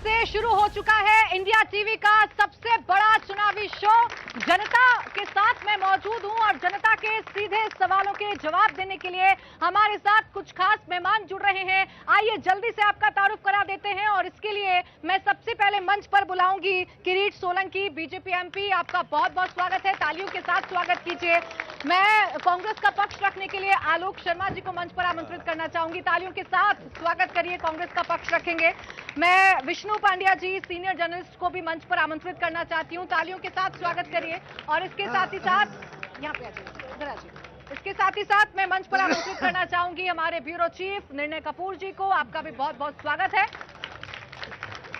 से शुरू हो चुका है इंडिया टीवी का सबसे बड़ा चुनावी शो। जनता के साथ मैं मौजूद हूं और जनता के सीधे सवालों के जवाब देने के लिए हमारे साथ कुछ खास मेहमान जुड़ रहे हैं। आइए जल्दी से आपका तारुफ करा देते हैं और इसके लिए मैं सबसे पहले मंच पर बुलाऊंगी किरीट सोलंकी, बीजेपी एमपी। आपका बहुत बहुत स्वागत है, तालियों के साथ स्वागत कीजिए। मैं कांग्रेस का पक्ष रखने के लिए आलोक शर्मा जी को मंच पर आमंत्रित करना चाहूंगी, तालियों के साथ स्वागत करिए, कांग्रेस का पक्ष रखेंगे। मैं विष्णु पांड्या जी, सीनियर जर्नलिस्ट को भी मंच पर आमंत्रित करना चाहती हूं, तालियों के साथ स्वागत करिए। और इसके साथ ही साथ यहाँ पे आ जाइए, इधर आ जाइए। इसके साथ ही साथ मैं मंच पर आमंत्रित करना चाहूंगी हमारे ब्यूरो चीफ निर्णय कपूर जी को। आपका भी बहुत बहुत स्वागत है।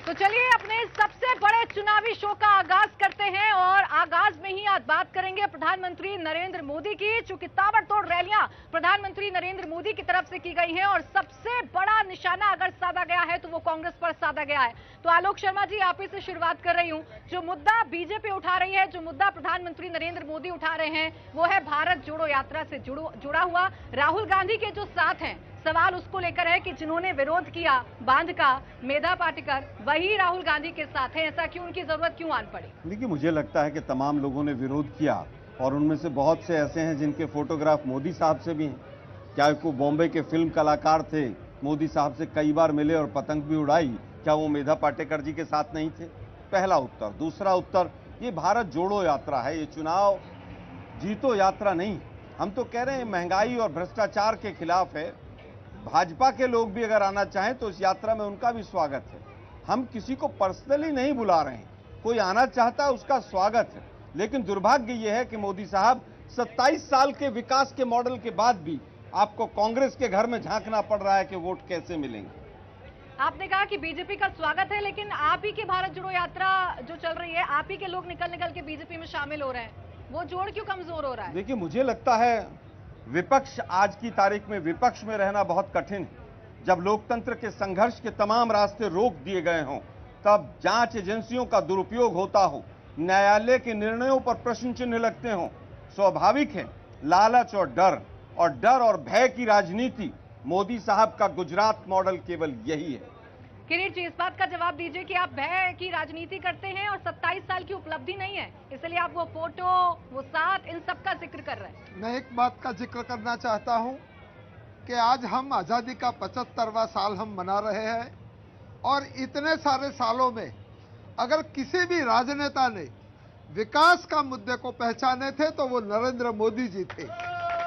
तो चलिए अपने सबसे बड़े चुनावी शो का आगाज करते हैं और आगाज में ही आज बात करेंगे प्रधानमंत्री नरेंद्र मोदी की। चूंकि ताबड़तोड़ रैलियां प्रधानमंत्री नरेंद्र मोदी की तरफ से की गई हैं और सबसे बड़ा निशाना अगर साधा गया है तो वो कांग्रेस पर साधा गया है। तो आलोक शर्मा जी, आप ही से शुरुआत कर रही हूं। जो मुद्दा बीजेपी उठा रही है, जो मुद्दा प्रधानमंत्री नरेंद्र मोदी उठा रहे हैं, वो है भारत जोड़ो यात्रा से जुड़ा हुआ। राहुल गांधी के जो साथ हैं, सवाल उसको लेकर है कि जिन्होंने विरोध किया बांध का, मेधा पाटेकर, वही राहुल गांधी के साथ हैं। ऐसा क्यों, उनकी जरूरत क्यों आन पड़ी? देखिए, मुझे लगता है कि तमाम लोगों ने विरोध किया और उनमें से बहुत से ऐसे हैं जिनके फोटोग्राफ मोदी साहब से भी हैं। क्या वो बॉम्बे के फिल्म कलाकार थे, मोदी साहब से कई बार मिले और पतंग भी उड़ाई, क्या वो मेधा पाटेकर जी के साथ नहीं थे? पहला उत्तर। दूसरा उत्तर, ये भारत जोड़ो यात्रा है, ये चुनाव जीतो यात्रा नहीं। हम तो कह रहे हैं महंगाई और भ्रष्टाचार के खिलाफ है। भाजपा के लोग भी अगर आना चाहें तो इस यात्रा में उनका भी स्वागत है। हम किसी को पर्सनली नहीं बुला रहे हैं, कोई आना चाहता है उसका स्वागत है। लेकिन दुर्भाग्य यह है कि मोदी साहब 27 साल के विकास के मॉडल के बाद भी आपको कांग्रेस के घर में झांकना पड़ रहा है कि वोट कैसे मिलेंगे। आपने कहा कि बीजेपी का स्वागत है, लेकिन आप ही की भारत जोड़ो यात्रा जो चल रही है, आप ही के लोग निकल निकल के बीजेपी में शामिल हो रहे हैं, वो जोड़ क्यों कमजोर हो रहा है? देखिए, मुझे लगता है विपक्ष, आज की तारीख में विपक्ष में रहना बहुत कठिन है। जब लोकतंत्र के संघर्ष के तमाम रास्ते रोक दिए गए हों, तब जांच एजेंसियों का दुरुपयोग होता हो, न्यायालय के निर्णयों पर प्रश्न चिन्ह लगते हों, स्वाभाविक है लालच और डर और भय की राजनीति। मोदी साहब का गुजरात मॉडल केवल यही है। किरीट जी, इस बात का जवाब दीजिए कि आप भय की राजनीति करते हैं और 27 साल की उपलब्धि नहीं है, इसलिए आप वो फोटो, वो साथ, इन सब का जिक्र कर रहे हैं। मैं एक बात का जिक्र करना चाहता हूं कि आज हम आजादी का 75वां साल हम मना रहे हैं और इतने सारे सालों में अगर किसी भी राजनेता ने विकास का मुद्दे को पहचाने थे तो वो नरेंद्र मोदी जी थे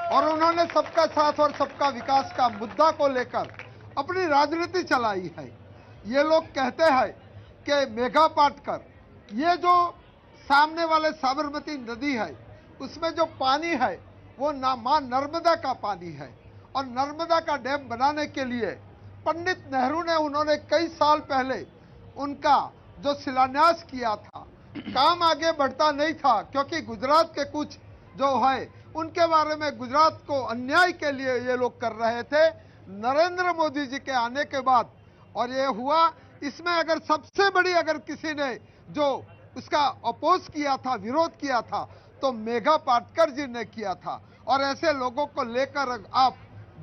और उन्होंने सबका साथ और सबका विकास का मुद्दा को लेकर अपनी राजनीति चलाई है। ये लोग कहते हैं कि मेघा पाटकर, ये जो सामने वाले साबरमती नदी है उसमें जो पानी है वो मां नर्मदा का पानी है और नर्मदा का डैम बनाने के लिए पंडित नेहरू ने, उन्होंने कई साल पहले उनका जो शिलान्यास किया था, काम आगे बढ़ता नहीं था क्योंकि गुजरात के कुछ जो है उनके बारे में गुजरात को अन्याय के लिए ये लोग कर रहे थे। नरेंद्र मोदी जी के आने के बाद और ये हुआ, इसमें अगर सबसे बड़ी अगर किसी ने जो उसका अपोज किया था, विरोध किया था, तो मेघा पाटकर जी ने किया था। और ऐसे लोगों को लेकर आप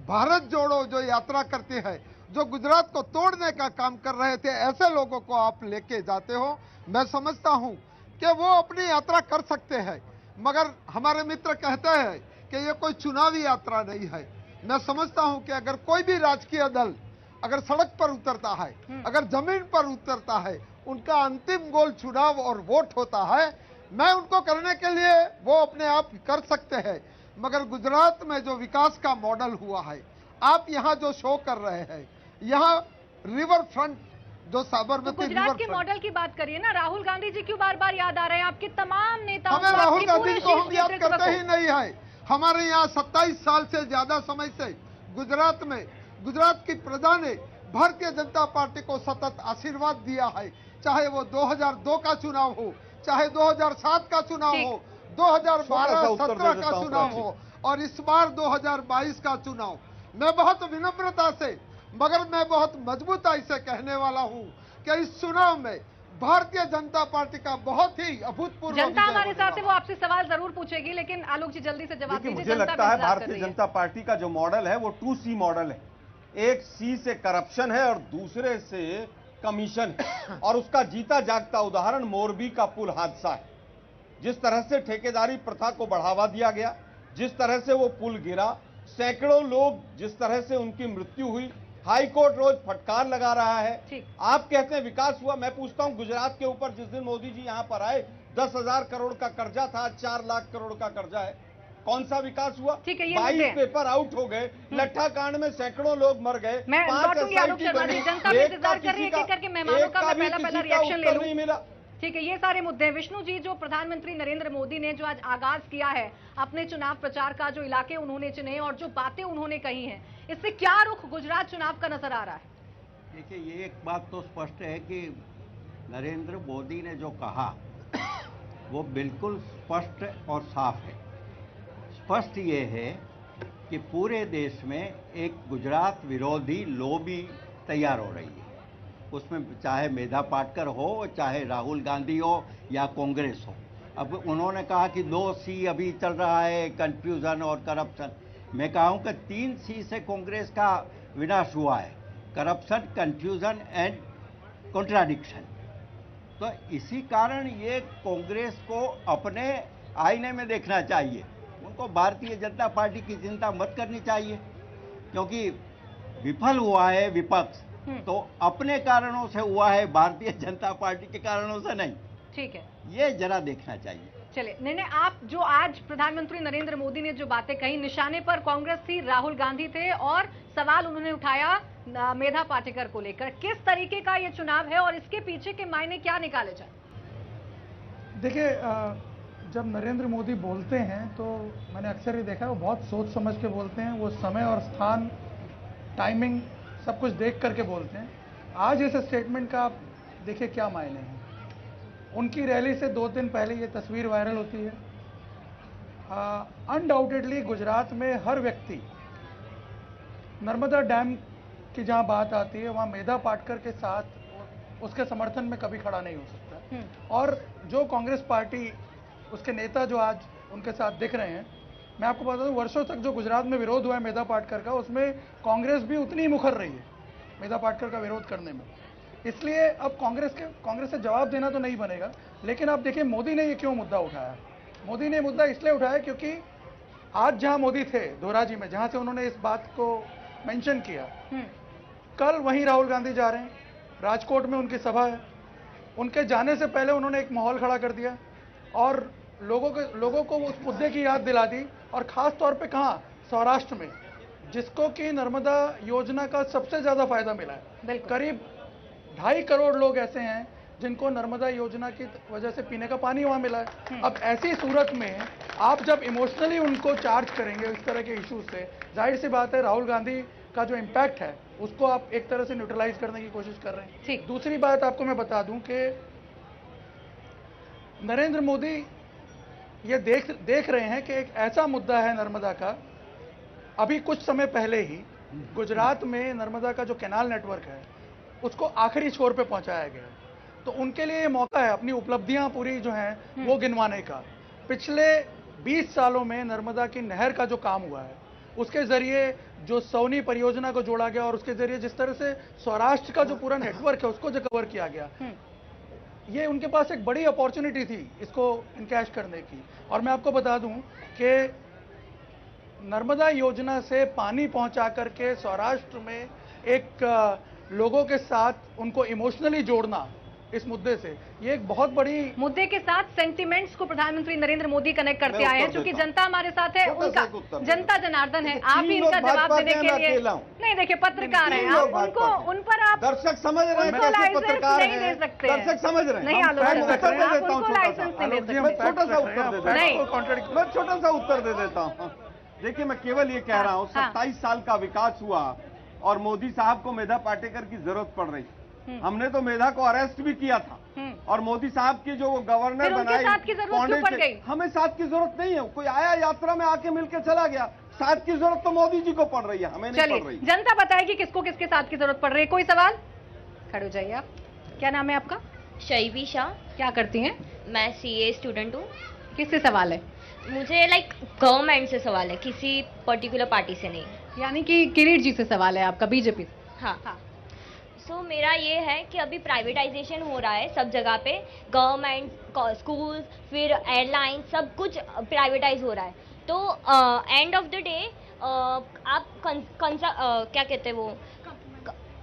भारत जोड़ो जो यात्रा करते हैं, जो गुजरात को तोड़ने का काम कर रहे थे, ऐसे लोगों को आप लेके जाते हो। मैं समझता हूं कि वो अपनी यात्रा कर सकते हैं, मगर हमारे मित्र कहते हैं कि ये कोई चुनावी यात्रा नहीं है। मैं समझता हूं कि अगर कोई भी राजकीय दल अगर सड़क पर उतरता है, अगर जमीन पर उतरता है, उनका अंतिम गोल चुनाव और वोट होता है। मैं उनको करने के लिए वो अपने आप कर सकते हैं, मगर गुजरात में जो विकास का मॉडल हुआ है, आप यहाँ जो शो कर रहे हैं, यहाँ रिवर फ्रंट जो साबरमती, तो गुजरात के मॉडल की बात करिए ना। राहुल गांधी जी क्यों बार बार याद आ रहे हैं? आपके तमाम नेताओं हमें राहुल गांधी को हम याद करते ही नहीं है। हमारे यहाँ 27 साल से ज्यादा समय से गुजरात में गुजरात की प्रजा ने भारतीय जनता पार्टी को सतत आशीर्वाद दिया है, चाहे वो 2002 का चुनाव हो, चाहे 2007 का चुनाव हो, 2012-17 का चुनाव हो और इस बार 2022 का चुनाव। मैं बहुत विनम्रता से मगर मैं बहुत मजबूताई से कहने वाला हूं कि इस चुनाव में भारतीय जनता पार्टी का बहुत ही अभूतपूर्व जनता हमारे साथ है, वो आपसे सवाल जरूर पूछेगी, लेकिन आलोक जी जल्दी से जवाब दीजिए। मुझे लगता है भारतीय जनता पार्टी का जो मॉडल है वो 2C मॉडल है। एक C से करप्शन है और दूसरे से कमीशन है और उसका जीता जागता उदाहरण मोरबी का पुल हादसा है। जिस तरह से ठेकेदारी प्रथा को बढ़ावा दिया गया, जिस तरह से वो पुल गिरा, सैकड़ों लोग जिस तरह से उनकी मृत्यु हुई, हाई कोर्ट रोज फटकार लगा रहा है। आप कहते हैं विकास हुआ, मैं पूछता हूं गुजरात के ऊपर जिस दिन मोदी जी यहां पर आए 10,000 करोड़ का कर्जा था, 4 लाख करोड़ का कर्जा है, कौन सा विकास हुआ? 22 पेपर आउट हो गए, लट्ठा कांड में सैकड़ों लोग मर गए, 5 SIT बनी, एक का पहला रिएक्शन ले नहीं मिला। ठीक है, ये सारे मुद्दे हैं। विष्णु जी, जो प्रधानमंत्री नरेंद्र मोदी ने जो आज आगाज किया है अपने चुनाव प्रचार का, जो इलाके उन्होंने चुने और जो बातें उन्होंने कही हैं, इससे क्या रुख गुजरात चुनाव का नजर आ रहा है? देखिए, ये एक बात तो स्पष्ट है कि नरेंद्र मोदी ने जो कहा वो बिल्कुल स्पष्ट और साफ है। स्पष्ट ये है कि पूरे देश में एक गुजरात विरोधी लॉबी तैयार हो रही है। उसमें चाहे मेधा पाटकर हो, चाहे राहुल गांधी हो या कांग्रेस हो। अब उन्होंने कहा कि 2C अभी चल रहा है, कंफ्यूजन और करप्शन। मैं कहूँ कि 3C से कांग्रेस का विनाश हुआ है, करप्शन, कंफ्यूजन एंड कॉन्ट्राडिक्शन। तो इसी कारण ये कांग्रेस को अपने आईने में देखना चाहिए। उनको भारतीय जनता पार्टी की चिंता मत करनी चाहिए, क्योंकि विफल हुआ है विपक्ष तो अपने कारणों से हुआ है, भारतीय जनता पार्टी के कारणों से नहीं। ठीक है, ये जरा देखना चाहिए। चलिए, नहीं, आप जो आज प्रधानमंत्री नरेंद्र मोदी ने जो बातें कही, निशाने पर कांग्रेस थी, राहुल गांधी थे और सवाल उन्होंने उठाया मेधा पाटेकर को लेकर। किस तरीके का ये चुनाव है और इसके पीछे के मायने क्या निकाले जाए? देखिए, जब नरेंद्र मोदी बोलते हैं तो मैंने अक्सर ही देखा है, वो बहुत सोच समझ के बोलते हैं। वो समय और स्थान, टाइमिंग सब कुछ देख करके बोलते हैं। आज इस स्टेटमेंट का आप देखिए क्या मायने हैं। उनकी रैली से 2 दिन पहले ये तस्वीर वायरल होती है। अनडाउटेडली गुजरात में हर व्यक्ति, नर्मदा डैम की जहां बात आती है वहां मेधा पाटकर के साथ उसके समर्थन में कभी खड़ा नहीं हो सकता। और जो कांग्रेस पार्टी, उसके नेता जो आज उनके साथ दिख रहे हैं, मैं आपको बता दूं, वर्षों तक जो गुजरात में विरोध हुआ है मेधा पाटकर का, उसमें कांग्रेस भी उतनी ही मुखर रही है मेधा पाटकर का विरोध करने में। इसलिए अब कांग्रेस से जवाब देना तो नहीं बनेगा। लेकिन आप देखिए मोदी ने ये क्यों मुद्दा उठाया। मोदी ने मुद्दा इसलिए उठाया क्योंकि आज जहां मोदी थे धोराजी में, जहां से उन्होंने इस बात को मेंशन किया, कल वहीं राहुल गांधी जा रहे हैं, राजकोट में उनकी सभा है। उनके जाने से पहले उन्होंने एक माहौल खड़ा कर दिया और लोगों को उस मुद्दे की याद दिला दी। और खास तौर पे कहाँ, सौराष्ट्र में, जिसको कि नर्मदा योजना का सबसे ज्यादा फायदा मिला है। करीब 2.5 करोड़ लोग ऐसे हैं जिनको नर्मदा योजना की वजह से पीने का पानी वहां मिला है। अब ऐसी सूरत में आप जब इमोशनली उनको चार्ज करेंगे इस तरह के इश्यूज से, जाहिर सी बात है राहुल गांधी का जो इम्पैक्ट है उसको आप एक तरह से न्यूट्रलाइज करने की कोशिश कर रहे हैं। ठीक, दूसरी बात आपको मैं बता दूं कि नरेंद्र मोदी ये देख रहे हैं कि एक ऐसा मुद्दा है नर्मदा का। अभी कुछ समय पहले ही गुजरात में नर्मदा का जो कैनाल नेटवर्क है उसको आखिरी छोर पे पहुंचाया गया, तो उनके लिए ये मौका है अपनी उपलब्धियां पूरी जो हैं वो गिनवाने का। पिछले 20 सालों में नर्मदा की नहर का जो काम हुआ है, उसके जरिए जो सौनी परियोजना को जोड़ा गया और उसके जरिए जिस तरह से सौराष्ट्र का जो पूरा नेटवर्क है उसको जो कवर किया गया, ये उनके पास एक बड़ी अपॉर्चुनिटी थी इसको इनकैश करने की। और मैं आपको बता दूं कि नर्मदा योजना से पानी पहुंचा करके सौराष्ट्र में एक लोगों के साथ उनको इमोशनली जोड़ना इस मुद्दे से, ये एक बहुत बड़ी मुद्दे के साथ सेंटिमेंट्स को प्रधानमंत्री नरेंद्र मोदी कनेक्ट करते आए हैं। क्योंकि जनता हमारे साथ है, उनका जनता जनार्दन है, आप ही इनका जवाब देने के लिए नहीं, देखिए पत्रकार हैं आप, उनको उन पर आप दर्शक समझ रहे हैं, पत्रकार नहीं दे सकते, दर्शक समझ रहे हैं, नहीं आलोचना, उनको लाइसेंस नहीं दे सकते। छोटा सा उत्तर दे देता हूं, मैं छोटा सा उत्तर दे देता हूं। देखिए, मैं केवल ये कह रहा हूं 27 साल का विकास हुआ और मोदी साहब को मेधा पाटेकर की जरूरत पड़ रही। हमने तो मेधा को अरेस्ट भी किया था और मोदी साहब की जो गवर्नर बनाई, हमें साथ की जरूरत नहीं है। कोई आया यात्रा में आके मिलके चला गया, साथ की जरूरत तो मोदी जी को पड़ रही है, हमें नहीं पड़ रही। जनता बताएगी किसको किसके साथ की जरूरत पड़ रही है। कोई सवाल? खड़े हो जाइए आप। क्या नाम है आपका? शैवी शाह। क्या करती हैं? मैं CA स्टूडेंट हूँ। किससे सवाल है? मुझे गवर्नमेंट से सवाल है, किसी पर्टिकुलर पार्टी से नहीं। यानी कि किरीट जी से सवाल है आपका, बीजेपी से? हाँ। सो मेरा ये है कि अभी प्राइवेटाइजेशन हो रहा है सब जगह पे, गवर्नमेंट, स्कूल्स, फिर एयरलाइन, सब कुछ प्राइवेटाइज हो रहा है। तो एंड ऑफ द डे आप क्या कहते हैं वो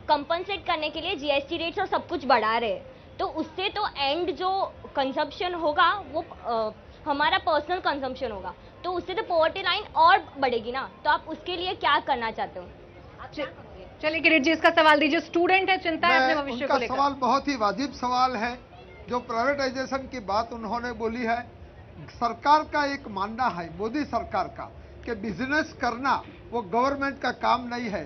कंपनसेट करने के लिए जीएसटी रेट्स और सब कुछ बढ़ा रहे हैं, तो उससे तो एंड जो कंजम्पशन होगा वो हमारा पर्सनल कंजम्पशन होगा, तो उससे तो पॉवर्टी लाइन और बढ़ेगी ना। तो आप उसके लिए क्या करना चाहते हो? चलिए किरीट जी, इसका सवाल दीजिए। स्टूडेंट है, चिंता है अपने भविष्य को उनका लेकर। सवाल बहुत ही वाजिब सवाल है। जो प्राइवेटाइजेशन की बात उन्होंने बोली है, सरकार का एक मानना है, मोदी सरकार का, कि बिजनेस करना वो गवर्नमेंट का काम नहीं है।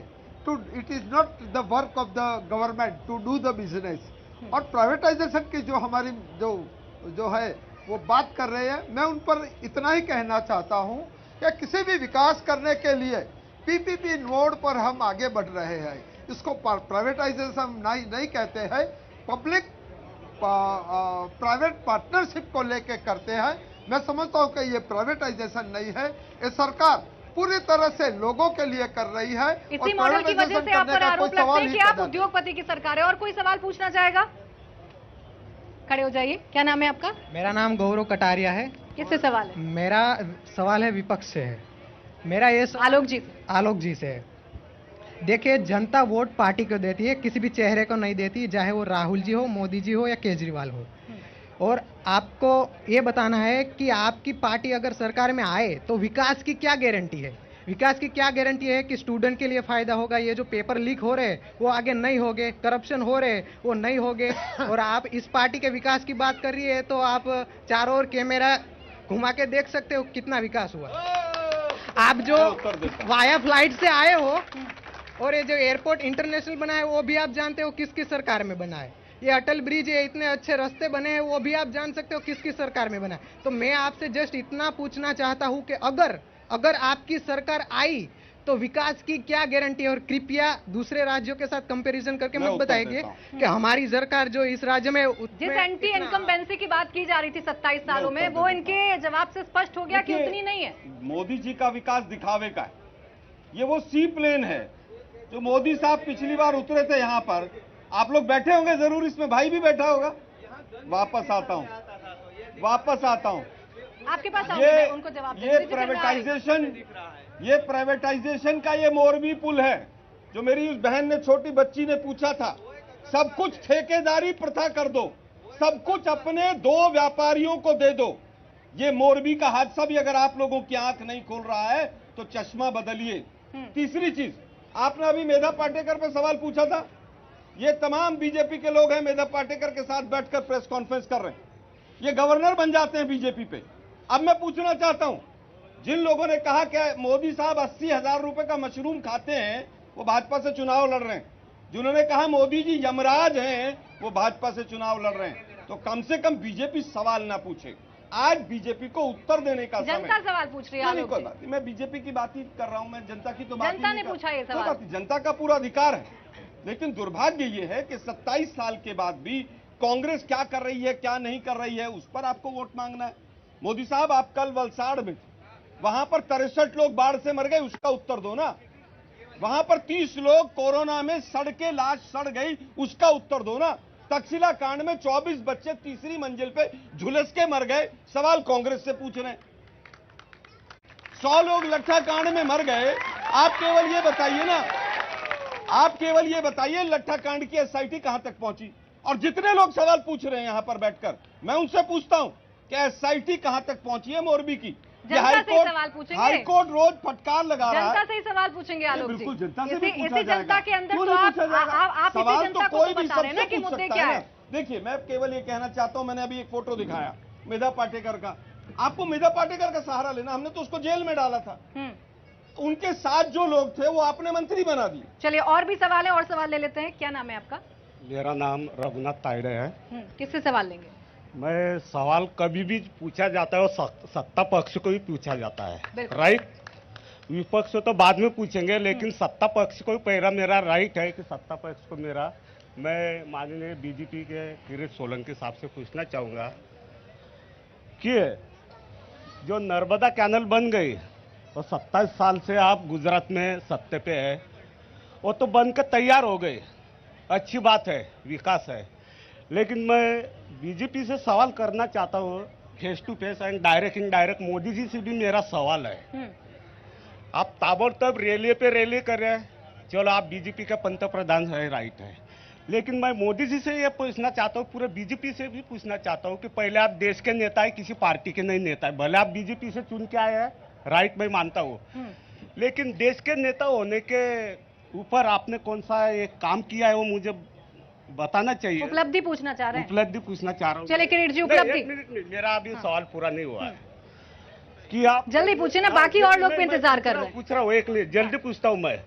It is not the work of the government to do the business. और प्राइवेटाइजेशन की जो हमारी जो है वो बात कर रहे हैं, मैं उन पर इतना ही कहना चाहता हूं कि किसी भी विकास करने के लिए पीपीपी मोड पर हम आगे बढ़ रहे हैं। इसको प्राइवेटाइजेशन नहीं कहते हैं, पब्लिक प्राइवेट पार्टनरशिप को लेके करते हैं। मैं समझता हूं कि ये प्राइवेटाइजेशन नहीं है, ये सरकार पूरी तरह से लोगों के लिए कर रही है। इसी मॉडल की वजह से आप पर आरोप लगते हैं कि आप उद्योगपति की सरकार है। और कोई सवाल पूछना चाहेगा? खड़े हो जाइए। क्या नाम है आपका? मेरा नाम गौरव कटारिया है। किससे सवाल है? मेरा सवाल है विपक्ष से है। मेरा ये आलोक जी से है। देखिए, जनता वोट पार्टी को देती है, किसी भी चेहरे को नहीं देती, चाहे वो राहुल जी हो, मोदी जी हो या केजरीवाल हो। और आपको ये बताना है कि आपकी पार्टी अगर सरकार में आए तो विकास की क्या गारंटी है? विकास की क्या गारंटी है कि स्टूडेंट के लिए फायदा होगा? ये जो पेपर लीक हो रहे हैं वो आगे नहीं होंगे, करप्शन हो रहे हैं वो नहीं होंगे। और आप इस पार्टी के विकास की बात कर रही है तो आप चारों ओर कैमरा घुमा के देख सकते हो कितना विकास हुआ। आप जो वाया फ्लाइट से आए हो और ये जो एयरपोर्ट इंटरनेशनल बना है वो भी आप जानते हो किसकी सरकार में बना है। ये अटल ब्रिज है, इतने अच्छे रास्ते बने हैं, वो भी आप जान सकते हो किसकी सरकार में बना है। तो मैं आपसे जस्ट इतना पूछना चाहता हूं कि अगर आपकी सरकार आई तो विकास की क्या गारंटी है? और कृपया दूसरे राज्यों के साथ कंपैरिजन करके मत बताइए कि हमारी सरकार जो इस राज्य में जिस एंटी इनकम्बेंसी की बात की जा रही थी 27 सालों में, वो इनके जवाब से स्पष्ट हो गया कि उतनी नहीं है। मोदी जी का विकास दिखावे का है। ये वो सी प्लेन है जो मोदी साहब पिछली बार उतरे थे यहाँ पर। आप लोग बैठे होंगे जरूर, इसमें भाई भी बैठा होगा। वापस आता हूँ आपके पास आऊंगी, उनको जवाब ये प्राइवेटाइजेशन का ये मोरबी पुल है जो मेरी उस बहन ने, छोटी बच्ची ने पूछा था। सब कुछ ठेकेदारी प्रथा कर दो, सब कुछ अपने 2 व्यापारियों को दे दो। ये मोरबी का हादसा भी अगर आप लोगों की आंख नहीं खोल रहा है तो चश्मा बदलिए। तीसरी चीज, आपने अभी मेधा पाटेकर पर सवाल पूछा था। ये तमाम बीजेपी के लोग हैं, मेधा पाटेकर के साथ बैठकर प्रेस कॉन्फ्रेंस कर रहे हैं। ये गवर्नर बन जाते हैं बीजेपी पे। अब मैं पूछना चाहता हूं, जिन लोगों ने कहा कि मोदी साहब 80,000 रुपए का मशरूम खाते हैं वो भाजपा से चुनाव लड़ रहे हैं, जिन्होंने कहा मोदी जी यमराज हैं वो भाजपा से चुनाव लड़ रहे हैं, तो कम से कम बीजेपी सवाल ना पूछे। आज बीजेपी को उत्तर देने का समय। जनता सवाल पूछ रही है। कोई बात नहीं, मैं बीजेपी की बात ही कर रहा हूं, मैं जनता की तो बात जनता ने पूछा ये सवाल। जनता का पूरा अधिकार है। लेकिन दुर्भाग्य ये है कि 27 साल के बाद भी कांग्रेस क्या कर रही है क्या नहीं कर रही है उस पर आपको वोट मांगना है। मोदी साहब, आप कल वलसाड़ में, वहां पर 63 लोग बाढ़ से मर गए, उसका उत्तर दो ना। वहां पर 30 लोग कोरोना में सड़ के लाश सड़ गई, उसका उत्तर दो ना। तक्षशिला कांड में 24 बच्चे तीसरी मंजिल पे झुलस के मर गए, सवाल कांग्रेस से पूछ रहे हैं। 100 लोग लट्ठा कांड में मर गए, आप केवल ये बताइए ना, आप केवल ये बताइए लट्ठा कांड की एसआईटी कहां तक पहुंची। और जितने लोग सवाल पूछ रहे हैं यहां पर बैठकर, मैं उनसे पूछता हूं कि एसआईटी कहां तक पहुंची है मोरबी की। हाईकोर्ट रोज फटकार लगा रहा है। जनता से ही सवाल पूछेंगे आलोक जी। बिल्कुल जनता से भी पूछा इसी जाएगा। जनता के अंदर क्यों तो नहीं आप पूछा जाएगा? इसी जनता को तो बता रहे हैं ना कि मुद्दे क्या है। देखिए, मैं केवल ये कहना चाहता हूं, मैंने अभी एक फोटो दिखाया मेधा पाटेकर का। आपको मेधा पाटेकर का सहारा लेना, हमने तो उसको जेल में डाला था। उनके साथ जो लोग थे वो आपने मंत्री बना दिए। चलिए और भी सवाल है, और सवाल ले लेते हैं। क्या नाम है आपका? मेरा नाम रघुनाथ तायड़े है। किससे सवाल लेंगे? मैं सवाल कभी भी पूछा जाता है और सत्ता पक्ष को भी पूछा जाता है, राइट। विपक्ष तो बाद में पूछेंगे, लेकिन सत्ता पक्ष को पहला मेरा राइट है कि सत्ता पक्ष को मेरा, मैं माननीय बीजेपी के किरीट सोलंकी साहब से पूछना चाहूँगा कि जो नर्मदा कैनल बन गई और 27 साल से आप गुजरात में सत्ते पे है, वो तो बनकर तैयार हो गए, अच्छी बात है, विकास है, लेकिन मैं बीजेपी से सवाल करना चाहता हूँ face to face and direct indirect. Modi ji से भी मेरा सवाल है। आप ताबड़तोड़ रैली पे रैली कर रहे हैं, चलो आप बीजेपी का पंतप्रधान है, राइट है, लेकिन मैं मोदी जी से ये पूछना चाहता हूँ, पूरे बीजेपी से भी पूछना चाहता हूँ कि पहले आप देश के नेता है, किसी पार्टी के नहीं नेता है। भले आप बीजेपी से चुन के आए हैं, राइट, मैं मानता हूँ, लेकिन देश के नेता होने के ऊपर आपने कौन सा एक काम किया है वो मुझे बताना चाहिए। उपलब्धि पूछना चाह रहे हैं? उपलब्धि पूछना चाह रहा हूँ। चलिए किरीट जी, नहीं, उपलब्धि। एक मिनट, मेरा अभी सवाल पूरा नहीं हुआ है कि आप जल्दी पूछे ना, बाकी और लोग भी इंतजार कर रहे हैं। पूछ रहा हूँ, एक मिनट जल्दी पूछता हूँ मैं।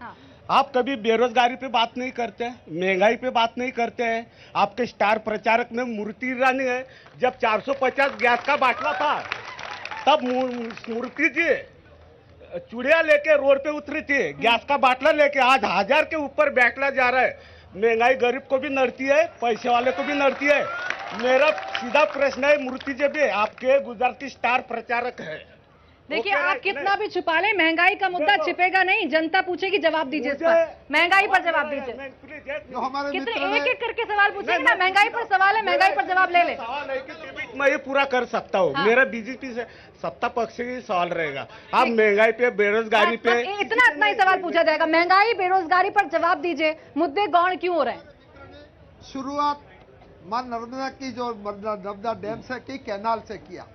आप कभी बेरोजगारी पे बात नहीं करते, महंगाई पे बात नहीं करते हैं। आपके स्टार प्रचारक में स्मृति ईरानी है, जब 450 गैस का बाटला था तब स्मृति जी चूड़िया लेके रोड पे उतरी थी, गैस का बाटला लेके। आज 1000 के ऊपर बाटला जा रहा है। महंगाई गरीब को भी नड़ती है, पैसे वाले को भी नड़ती है। मेरा सीधा प्रश्न है, मूर्ति जी भी आपके गुजरात की स्टार प्रचारक है। देखिए, आप कितना भी छुपा लें, महंगाई का मुद्दा छिपेगा नहीं। जनता पूछेगी, जवाब दीजिए इस पर, महंगाई पर जवाब दीजिए। जो हमारे कितने मित्र हैं, एक एक करके सवाल पूछेंगे ना, महंगाई पर सवाल है, महंगाई पर जवाब ले ले। सवाल है कि मैं ये पूरा कर सकता हूँ। मेरा बीजेपी से सत्ता पक्ष से ही सवाल रहेगा। आप महंगाई पे, बेरोजगारी पे, इतना ही सवाल पूछा जाएगा। महंगाई, बेरोजगारी पर जवाब दीजिए। मुद्दे गौण क्यों हो रहे हैं? शुरुआत मां नर्मदा की जो नर्मदा डैम से की, कैनाल से किया।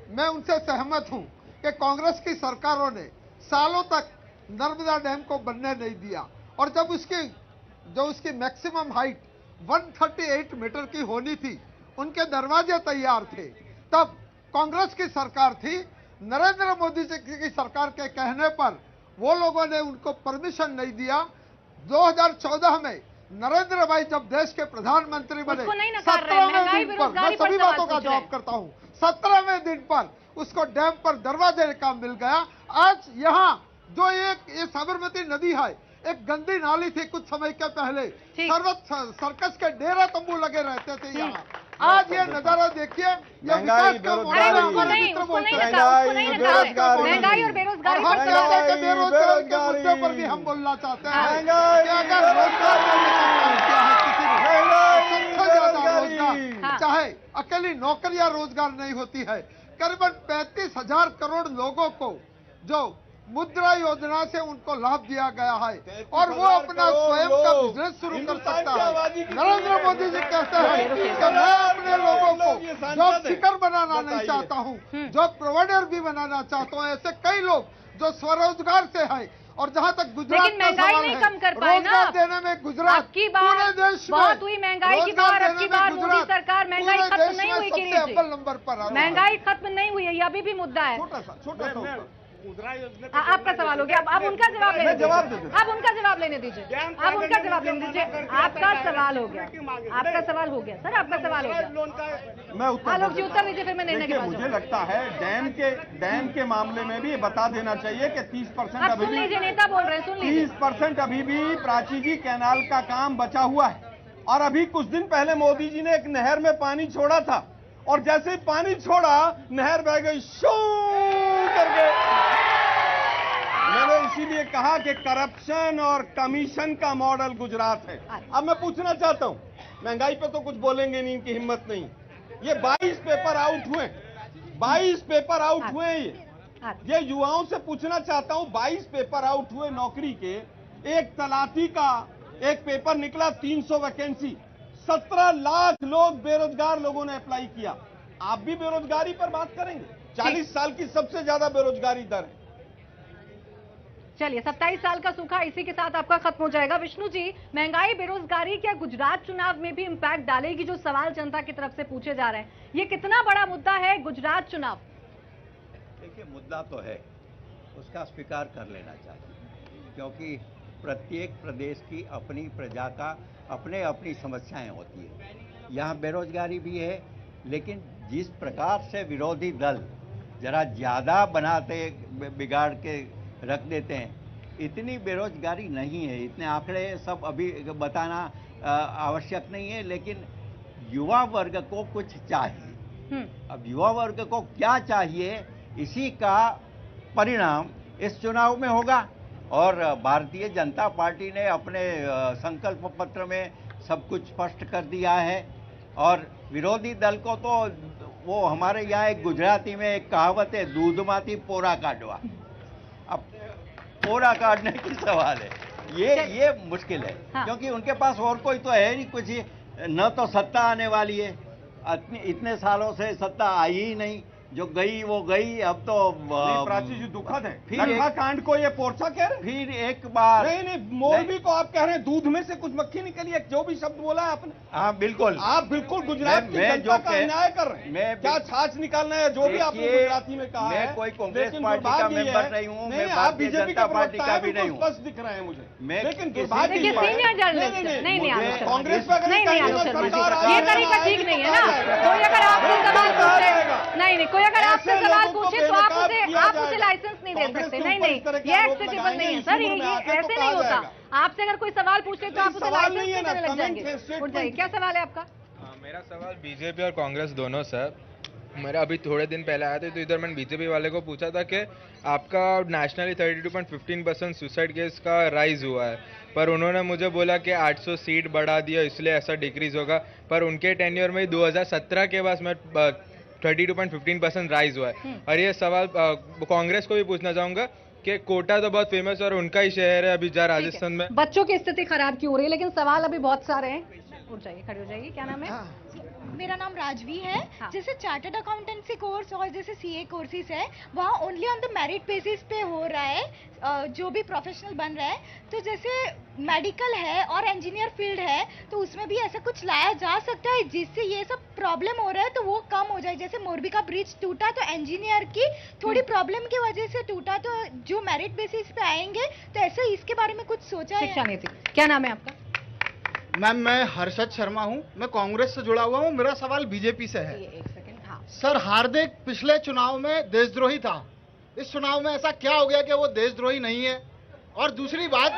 मैं उनसे सहमत हूं कि कांग्रेस की सरकारों ने सालों तक नर्मदा डैम को बनने नहीं दिया, और जब उसकी मैक्सिमम हाइट 138 मीटर की होनी थी, उनके दरवाजे तैयार थे, तब कांग्रेस की सरकार थी। नरेंद्र मोदी जी की सरकार के कहने पर वो लोगों ने उनको परमिशन नहीं दिया। 2014 में नरेंद्र भाई जब देश के प्रधानमंत्री बने, 17वें दिन पर, मैं सभी बातों का जवाब करता हूं, 17वें दिन पर उसको डैम पर दरवाजे का मिल गया। आज यहाँ जो ये साबरमती नदी है, एक गंदी नाली थी कुछ समय के पहले, सर्कस के डेरा तंबू लगे रहते थे यहाँ। आज ये नजारा देखिए, ये विकास का मॉडल है। महंगाई और बेरोजगारी के मुद्दे पर भी हम बोलना चाहते हैं कि अगर रोजगार चाहे अकेली नौकरियां रोजगार नहीं होती है। करीबन 35,000 करोड़ लोगों को जो मुद्रा योजना से उनको लाभ दिया गया है, और वो अपना स्वयं का बिजनेस शुरू कर सकता है। नरेंद्र मोदी जी कहते हैं कि मैं अपने लोगों को जॉब सीकर बनाना नहीं चाहता हूँ, जॉब प्रोवाइडर भी बनाना चाहता हूँ। ऐसे कई लोग जो स्वरोजगार से है। और जहाँ तक गुजरात का सवाल है, कम कर पाए ना, रोजगार देने में गुजरात पूरे देश में बहुत हुई महंगाई की बार। अब की बार मोदी सरकार, महंगाई खत्म नहीं हुई, सबसे नंबर पर महंगाई खत्म नहीं हुई है, ये अभी भी मुद्दा है। छोटा आपका सवाल हो गया, अब उनका जवाब लेने दीजिए। अब उनका जवाब लेने दीजिए, अब उनका जवाब लेने दीजिए। आपका सवाल हो गया, आपका सवाल हो गया सर, आपका सवाल हो गया। मैं आलोक जी उत्तर दीजिए, फिर मैं निर्णय के देखिए, पास मुझे लगता है डैम के मामले में भी ये बता देना चाहिए कि 30% अब सुन लीजिए, नेता बोल रहे हैं, सुन लीजिए। 30% अभी भी प्राची जी कैनाल का काम बचा हुआ है। और अभी कुछ दिन पहले मोदी जी ने एक नहर में पानी छोड़ा था, और जैसे ही पानी छोड़ा नहर बह गई शू करके। मैंने इसीलिए कहा कि करप्शन और कमीशन का मॉडल गुजरात है। अब मैं पूछना चाहता हूं, महंगाई पे तो कुछ बोलेंगे नहीं, इनकी हिम्मत नहीं। ये 22 पेपर आउट हुए, 22 पेपर आउट हुए। ये युवाओं से पूछना चाहता हूं, 22 पेपर आउट हुए नौकरी के। एक तलाती का एक पेपर निकला, 300 वैकेंसी, 17 लाख लोग बेरोजगार लोगों ने अप्लाई किया। आप भी बेरोजगारी पर बात करेंगे? 40 साल की सबसे ज्यादा बेरोजगारी दर है। चलिए, 27 साल का सूखा इसी के साथ आपका खत्म हो जाएगा। विष्णु जी, महंगाई, बेरोजगारी क्या गुजरात चुनाव में भी इम्पैक्ट डालेगी? जो सवाल जनता की तरफ से पूछे जा रहे हैं, ये कितना बड़ा मुद्दा है गुजरात चुनाव? देखिए, मुद्दा तो है, उसका स्वीकार कर लेना चाहिए, क्योंकि प्रत्येक प्रदेश की अपनी प्रजा का अपनी समस्याएं होती है। यहाँ बेरोजगारी भी है, लेकिन जिस प्रकार से विरोधी दल जरा ज़्यादा बनाते, बिगाड़ के रख देते हैं, इतनी बेरोजगारी नहीं है। इतने आंकड़े सब अभी बताना आवश्यक नहीं है, लेकिन युवा वर्ग को कुछ चाहिए। अब युवा वर्ग को क्या चाहिए, इसी का परिणाम इस चुनाव में होगा। और भारतीय जनता पार्टी ने अपने संकल्प पत्र में सब कुछ स्पष्ट कर दिया है। और विरोधी दल को तो वो हमारे यहाँ एक गुजराती में एक कहावत है, दूध माती पोरा काटवा। अब पोरा काटने की सवाल है, ये मुश्किल है। हाँ। क्योंकि उनके पास और कोई तो है नहीं कुछ, न तो सत्ता आने वाली है, इतने सालों से सत्ता आई ही नहीं, जो गई वो गई। अब तो प्राची जी दुखद है, फिर नरखा कांड को ये पोर्चा कह रहे हैं। फिर एक बार नहीं, मोरबी को आप कह रहे हैं दूध में से कुछ मक्खी निकली है, जो भी शब्द बोला है आपने। हाँ बिल्कुल, आप बिल्कुल गुजरात की जनता का अन्याय कर रहे हैं। मैं क्या छाछ निकालना है, जो भी आपने गुजराती में कहा है। मैं कोई कांग्रेस लेकिन पार्टी का दुर्भाग्य ये मेंबर है- नहीं हूँ, नहीं, मैं आप भारतीय बीजेपी जनता के पार्टी प्रवक्ता का हैं, भी नहीं बिल्कुल हूँ। स्पष्ट दिख रहे हैं मुझे। मैं लेकिन किसी- दुर्भाग्य देखिए, ये है- सीनियर जर्नलिस्ट नहीं, नहीं मुझे आलोक शर्मा कांग्रेस जी। पे अगर नहीं कहेंगे आलोक तो शर्मा जी, सरकार ये आएगा, तरीका ठीक नहीं है ना। कोई अगर आपसे सवाल पूछे, नहीं, कोई अगर आपसे ऐसे सवाल लोगों को पूछे तो आप बेनकाब किया उसे जाएगा। लाइसेंस नहीं दे कांग्रेस सकते। के नहीं ऊपर नहीं, इस तरह के ये आरोप एक्सेप्टेबल लगाएंगे, नहीं है इस सर, उम्र में आके तो ऐसे कहा नहीं होता। जाएगा। आपसे अगर कोई सवाल पूछे तो आप उसे सवाल लाइसेंस नहीं है नहीं ना, देने लग comment जाएंगे। है, उठ statement जाइए, क्या सवाल है आपका? मेरा सवाल बीजेपी और कांग्रेस दोनों सर। मेरा अभी थोड़े दिन पहले आया था तो इधर मैंने बीजेपी वाले को पूछा था कि आपका नेशनली 32.15% सुसाइड केस का राइज हुआ है, पर उन्होंने मुझे बोला कि 800 सीट बढ़ा दिया इसलिए ऐसा डिक्रीज होगा। पर उनके टेन्योर में 2017 के बाद में 32.15% राइज हुआ है। और ये सवाल कांग्रेस को भी पूछना चाहूंगा कि कोटा तो बहुत फेमस है और उनका ही शहर है अभी जहाँ राजस्थान में। बच्चों की स्थिति खराब क्यों हो रही है, लेकिन सवाल अभी बहुत सारे हैं। उठ जाइए, खड़े हो जाइए, क्या नाम है? मेरा नाम राजवी है। हाँ। जैसे चार्टर्ड अकाउंटेंसी कोर्स और जैसे सीए कोर्सेज है, वहाँ only on the merit basis पे हो रहा है, जो भी प्रोफेशनल बन रहा है। तो जैसे मेडिकल है और इंजीनियर फील्ड है, तो उसमें भी ऐसा कुछ लाया जा सकता है जिससे ये सब प्रॉब्लम हो रहा है तो वो कम हो जाए। जैसे मोरबी का ब्रिज टूटा तो इंजीनियर की थोड़ी प्रॉब्लम की वजह से टूटा, तो जो मेरिट बेसिस पे आएंगे, तो ऐसे इसके बारे में कुछ सोचा शिक्षा है? नीति, क्या नाम है आपका? मैम मैं हर्षद शर्मा हूँ, मैं कांग्रेस से जुड़ा हुआ हूँ। मेरा सवाल बीजेपी से है। एक सेकंड। हाँ, सर, हार्दिक पिछले चुनाव में देशद्रोही था, इस चुनाव में ऐसा क्या हो गया कि वो देशद्रोही नहीं है? और दूसरी बात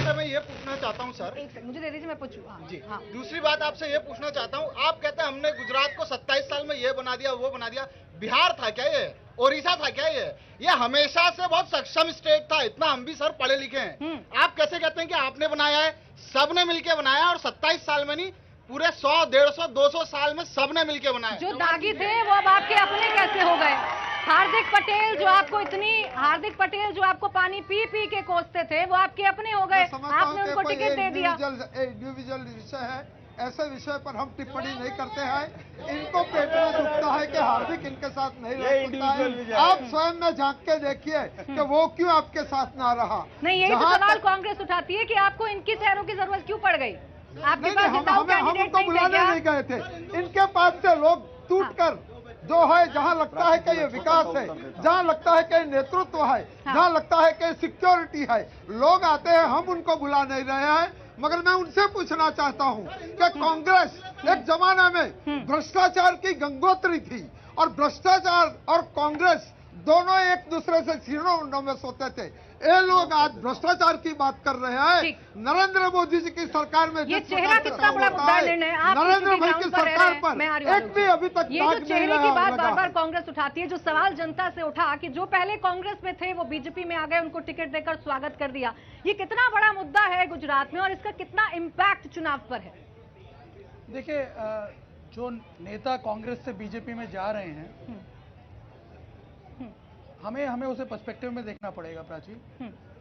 आपसे मैं ये पूछना चाहता हूँ सर। एक सेकंड मुझे दे दीजिए, मैं पूछूं। हाँ, जी, हाँ। दूसरी बात आपसे ये पूछना चाहता हूँ, आप कहते हैं हमने गुजरात को 27 साल में ये बना दिया वो बना दिया। बिहार था क्या ये? ओडिशा था क्या ये हमेशा से बहुत सक्षम स्टेट था, इतना हम भी सर पढ़े लिखे हैं। आप कैसे कहते हैं कि आपने बनाया है? सबने मिलके बनाया, और 27 साल में नहीं, पूरे 100, 150, 200 साल में सबने मिलके बनाया। जो दागी थे वो अब आपके अपने कैसे हो गए? हार्दिक पटेल जो आपको पानी पी पी के कोसते थे, वो आपके अपने हो गए। आपने उनको टिकट दे दिया। इंडिविजुअल विषय है, ऐसे विषय पर हम टिप्पणी नहीं करते हैं। इनको पेट में दुखता है कि हार्दिक इनके साथ नहीं रह सकता है। आप स्वयं में झांक के देखिए कि वो क्यों आपके साथ ना रहा। नहीं, यही तो सवाल कांग्रेस उठाती है कि आपको इनकी शहरों की जरूरत क्यों पड़ गई? आपके पास जिताऊ कैंडिडेट उनको नहीं थे बुलाने क्या? नहीं गए थे। इनके पास से लोग टूटकर जो है, जहां लगता है कि ये विकास है, जहां लगता है कि नेतृत्व है, जहां लगता है कि सिक्योरिटी है, लोग आते हैं, हम उनको बुला नहीं रहे हैं। मगर मैं उनसे पूछना चाहता हूं कि कांग्रेस एक जमाना में भ्रष्टाचार की गंगोत्री थी, और भ्रष्टाचार और कांग्रेस दोनों एक दूसरे से सीनों उन्नों में सोते थे। ये लोग आज भ्रष्टाचार की बात कर रहे हैं। नरेंद्र मोदी जी की सरकार में ये जिस चेहरा प्रकार से कितना बड़ा होता मुद्दा है, लेने आप नरेंद्र भाई की सरकार पर एक भी अभी तक ये जो दाग नहीं चेहरे की बात लगा बार बार है। कांग्रेस उठाती है, जो सवाल जनता से उठा कि जो पहले कांग्रेस में थे वो बीजेपी में आ गए, उनको टिकट देकर स्वागत कर दिया, ये कितना बड़ा मुद्दा है गुजरात में और इसका कितना इम्पैक्ट चुनाव पर है? देखिए, जो नेता कांग्रेस से बीजेपी में जा रहे हैं, हमें उसे पर्सपेक्टिव में देखना पड़ेगा। प्राची,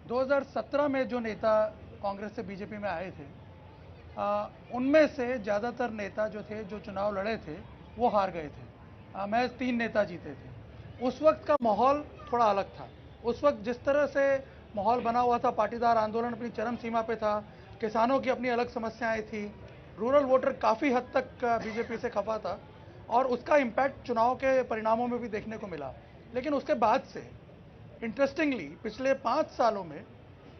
2017 में जो नेता कांग्रेस से बीजेपी में आए थे, उनमें से ज्यादातर नेता जो थे, जो चुनाव लड़े थे, वो हार गए थे। महज 3 नेता जीते थे। उस वक्त का माहौल थोड़ा अलग था। उस वक्त जिस तरह से माहौल बना हुआ था, पाटीदार आंदोलन अपनी चरम सीमा पे था, किसानों की अपनी अलग समस्याएं थी, रूरल वोटर काफ़ी हद तक बीजेपी से खफा था, और उसका इम्पैक्ट चुनाव के परिणामों में भी देखने को मिला। लेकिन उसके बाद से इंटरेस्टिंगली पिछले 5 सालों में